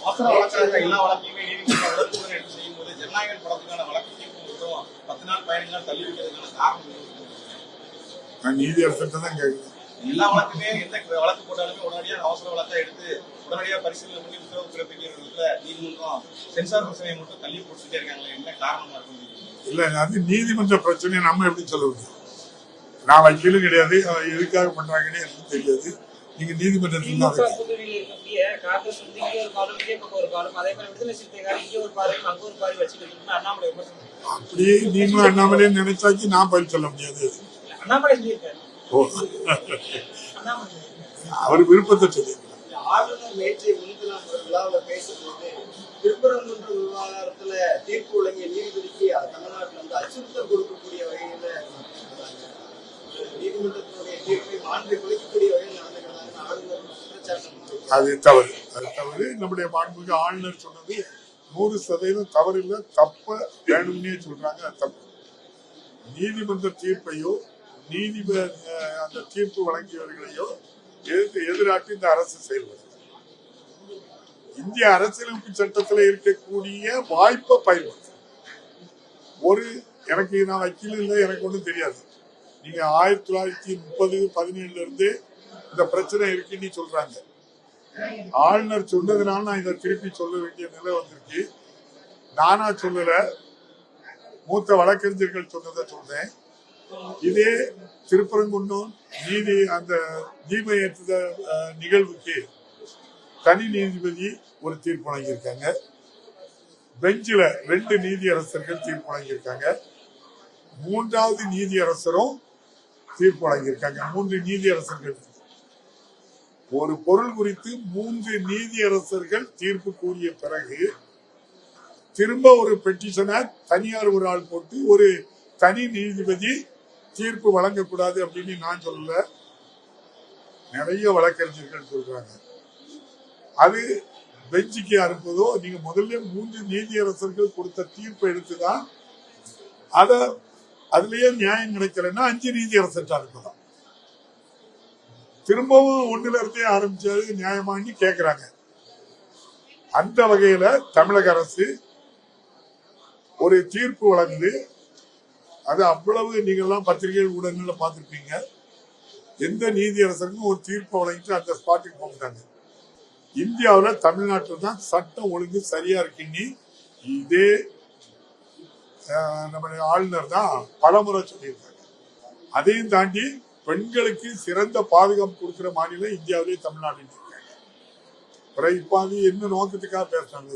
அவசர வழக்காக எல்லா வழக்கையுமே நீதிமன்றம் உடனுக்குடன் எடுத்து செய்யும் போது ஜனநாயகன் படத்துக்கான வழக்கு தீர்ப்பு மட்டும் 10 நாள் 15 நாள் தள்ளி வைக்கிறதுக்கான காரணம் நீதியரசன் தான் கேட்குறேன். எல்லா வழக்குமே எந்த வழக்கு போட்டாலுமே உடனடியாக அவசர வழக்கா எடுத்து உடனடியாக பரிசீலனை பண்ணி உத்தரவு பிறப்பிக்கிறதுல நீதிமன்றம் சென்சார் பிரச்சனையை மட்டும் தள்ளி போட்டுட்டே இருக்காங்க. என்ன காரணமா இருக்கும்? இல்ல, அது நீதிமன்ற பிரச்சனையை நம்ம எப்படி சொல்ல முடியும்? நான் வக்கீலும் கிடையாது, எதுக்காக பண்றாங்கன்னு எனக்கு தெரியாது. நீங்க நீதிமன்றத்தில் அப்படியே நீங்களும் அண்ணாமலையே நினைச்சாச்சு நான் பதில் சொல்ல முடியாது. அவர் விருப்பத்தை சொல்லி திருப்பரங்குன்ற விவகாரத்துல தீர்ப்பு வழங்கிய நீதிபதிக்கு தமிழ்நாட்டில் வந்து அச்சுறுத்தல் கொடுக்கக்கூடிய வகையில நீதிமன்றத்தினுடைய தீர்ப்பை மாற்றி குறைக்கக்கூடிய வகையில் நடந்துக்கிறாங்க ஆளுநர் குற்றச்சாட்டு. அது தவறு, அது தவறு. நம்முடைய மாண்புமிகு ஆளுநர் சொன்னது 100% தவறு இல்லை, தப்ப வேணும்னே சொல்றாங்க. அது தப்பு. நீதிமன்ற தீர்ப்பையோ அந்த தீர்ப்பு வழங்கியவர்களையோ எதிராட்டி இந்த அரசு செயல்படுது. இந்திய அரசியலமைப்பு சட்டத்தில் இருக்கக்கூடிய வாய்ப்பை பயன்படுத்து. நான் வக்கீல் இல்லை, எனக்கு ஒன்றும் தெரியாது. நீங்க 1930-17 இருந்து இந்த பிரச்சனை இருக்குன்னு சொல்றாங்க. ஆளுநர் சொன்னதுனால நான் இதை திருப்பி சொல்ல வேண்டிய நிலை வந்திருக்கு. நானா சொல்லல, மூத்த வழக்கறிஞர்கள் சொன்னதை சொல்றேன். இதே திருப்பரங்குன்றம் அந்த தீப நிகழ்வுக்கு தனி நீதிபதி ஒரு தீர்ப்பு வழங்கியிருக்காங்க. பெஞ்சில 2 நீதியரசர்கள் தீர்ப்பு வழங்கியிருக்காங்க. 3வது நீதியரசரும் தீர்ப்பு வழங்கியிருக்காங்க. 3 நீதியரசர்கள். ஒரு பொருள் குறித்து 3 நீதியரசர்கள் தீர்ப்பு கூறிய பிறகு திரும்ப ஒரு பெட்டிஷனை தனியார் ஒரு ஆள் போட்டு ஒரு தனி நீதிபதி தீர்ப்பு வழங்கக்கூடாது அப்படின்னு நான் சொல்லல, நிறைய வழக்கறிஞர்கள் சொல்றாங்க. அது பெஞ்சுக்கு அனுப்புவதோ, நீங்க முதல்ல 3 நீதியரசர்கள் கொடுத்த தீர்ப்பை எடுத்துதான் அதுலயே நியாயம் கிடைக்கலன்னா 5 நீதியரசர் அனுப்பலாம். திரும்பவும் 1ல இருந்தே ஆரம்பிச்சது நியாயமானு கேட்கிறாங்க. அந்த வகையில தமிழக அரசு ஒரு தீர்ப்பு வழங்குது. அது அவ்வளவு நீங்கள்லாம் பத்திரிகை ஊடகங்கள்ல பார்த்திருப்பீங்க. எந்த நீதியரசருக்கும் ஒரு தீர்ப்பு வழங்கிட்டு அந்த ஸ்பாட்டுக்கு போட்டாங்க. இந்தியாவில் தமிழ்நாட்டில் தான் சட்டம் ஒழுங்கு சரியா இருக்குன்னு இதே நம்முடைய ஆளுநர் தான் பலமுறை சொல்லியிருக்காங்க. அதையும் தாண்டி பெண்களுக்கு சிறந்த பாதுகாப்பு கொடுக்கிற மாநிலம் இந்தியாவிலே தமிழ்நாடு இருக்காங்க. இப்ப அது என்ன நோக்கத்துக்காக பேசுறாங்க?